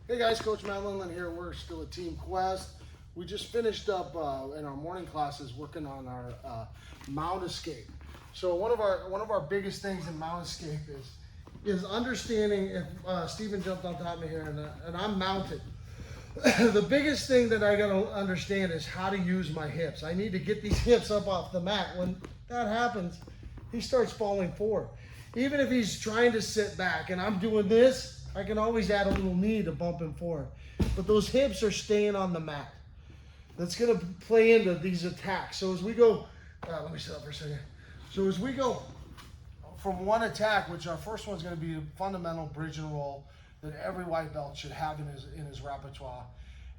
Hey guys, Coach Matt Lindland here. We're still at Team Quest. We just finished up in our morning classes working on our mount escape. So one of our biggest things in mount escape is understanding if Steven jumped on top of me here and I'm mounted. The biggest thing that I gotta understand is how to use my hips. I need to get these hips up off the mat. When that happens, he starts falling forward. Even if he's trying to sit back and I'm doing this, I can always add a little knee to bump him forward. But those hips are staying on the mat. That's gonna play into these attacks. So as we go, let me sit up for a second. So as we go from one attack, which our first one's gonna be a fundamental bridge and roll that every white belt should have in his repertoire.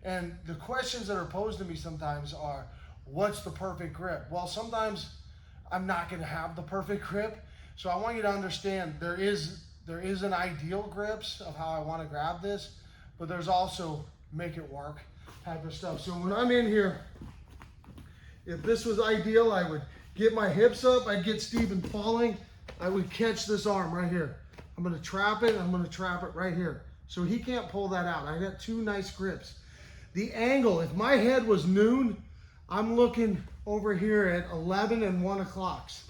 And the questions that are posed to me sometimes are, what's the perfect grip? Well, sometimes I'm not gonna have the perfect grip. So I want you to understand there is an ideal grips of how I want to grab this, but there's also make it work type of stuff. So when I'm in here, if this was ideal, I would get my hips up, I'd get Steven falling, I would catch this arm right here. I'm gonna trap it, I'm gonna trap it right here. So he can't pull that out. I got two nice grips. The angle, if my head was noon, I'm looking over here at 11 and 1 o'clocks.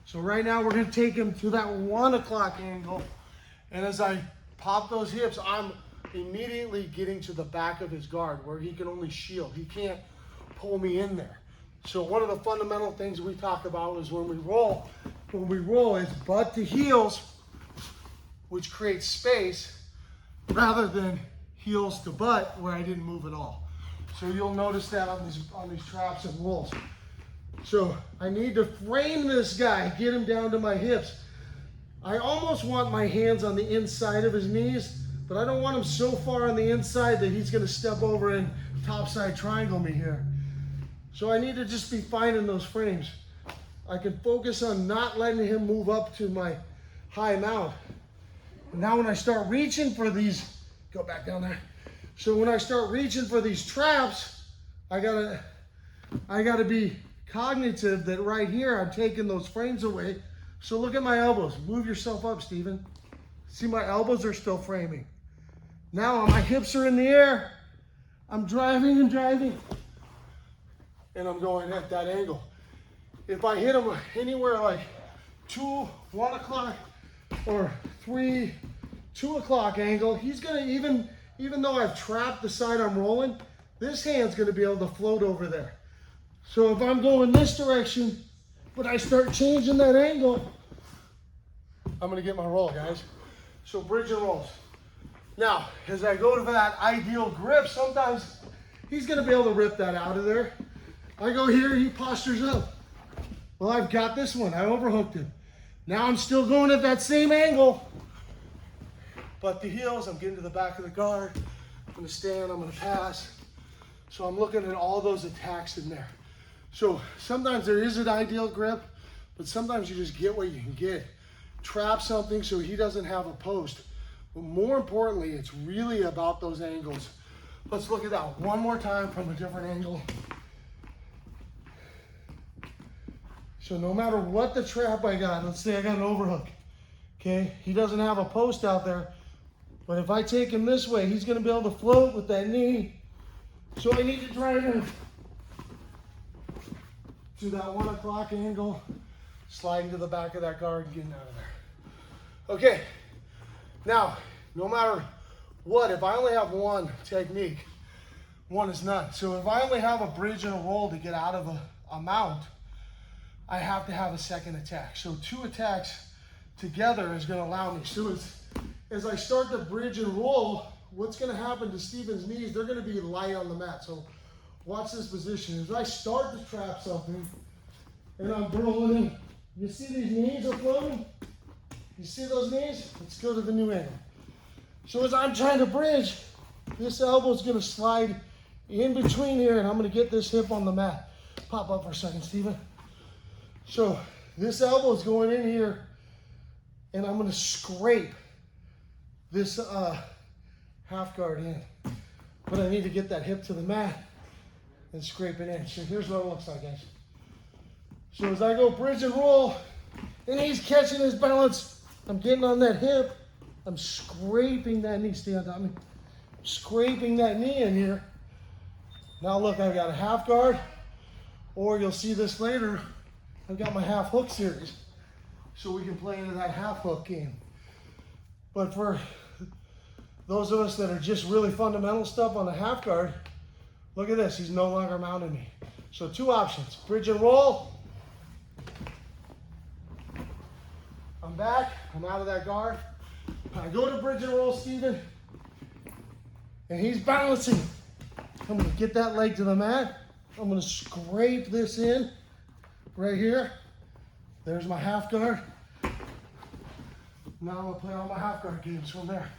So right now we're gonna take him to that 1 o'clock angle. And as I pop those hips, I'm immediately getting to the back of his guard where he can only shield. He can't pull me in there. So one of the fundamental things we talk about is when we roll it's butt to heels, which creates space, rather than heels to butt where I didn't move at all. So you'll notice that on these traps and rolls. So I need to frame this guy, get him down to my hips. I almost want my hands on the inside of his knees, but I don't want him so far on the inside that he's gonna step over and topside triangle me here. So I need to just be finding those frames. I can focus on not letting him move up to my high mount. Now when I start reaching for these, go back down there. So when I start reaching for these traps, I gotta be cognitive that right here I'm taking those frames away. So look at my elbows. Move yourself up, Steven. See, my elbows are still framing. Now my hips are in the air. I'm driving and driving. And I'm going at that angle. If I hit him anywhere like 2, 1 o'clock, or 3, 2 o'clock angle, he's gonna, even though I've trapped the side I'm rolling, this hand's gonna be able to float over there. So if I'm going this direction, but I start changing that angle, I'm gonna get my roll, guys. So bridge and rolls. Now, as I go to that ideal grip, sometimes he's gonna be able to rip that out of there. I go here, he postures up. Well, I've got this one, I overhooked him. Now I'm still going at that same angle, but the heels, I'm getting to the back of the guard. I'm gonna stand, I'm gonna pass. So I'm looking at all those attacks in there. So sometimes there is an ideal grip, but sometimes you just get what you can get. Trap something so he doesn't have a post. But more importantly, it's really about those angles. Let's look at that one more time from a different angle. So no matter what the trap I got, let's say I got an overhook, okay? He doesn't have a post out there, but if I take him this way, he's gonna be able to float with that knee. So I need to drive him to that 1 o'clock angle, sliding to the back of that guard and getting out of there. Okay, now, no matter what, if I only have one technique, one is none. So if I only have a bridge and a roll to get out of a mount, I have to have a second attack. So 2 attacks together is gonna allow me. So as I start to bridge and roll, what's gonna happen to Steven's knees, they're gonna be light on the mat. So watch this position. As I start to trap something and I'm rolling in, you see these knees are floating? You see those knees? Let's go to the new angle. So as I'm trying to bridge, this elbow's gonna slide in between here and I'm gonna get this hip on the mat. Pop up for a second, Steven. So this elbow is going in here and I'm gonna scrape this half guard in. But I need to get that hip to the mat and scrape it in. So here's what it looks like, guys. So as I go bridge and roll, and he's catching his balance, I'm getting on that hip, I'm scraping that knee, stay on top of me, scraping that knee in here. Now look, I've got a half guard, or you'll see this later, I've got my half hook series. So we can play into that half hook game. But for those of us that are just really fundamental stuff on the half guard, look at this, he's no longer mounting me. So two options, bridge and roll. I'm back, I'm out of that guard. I go to bridge and roll, Steven, and he's balancing. I'm gonna get that leg to the mat. I'm gonna scrape this in right here. There's my half guard. Now I'm gonna play all my half guard games from there.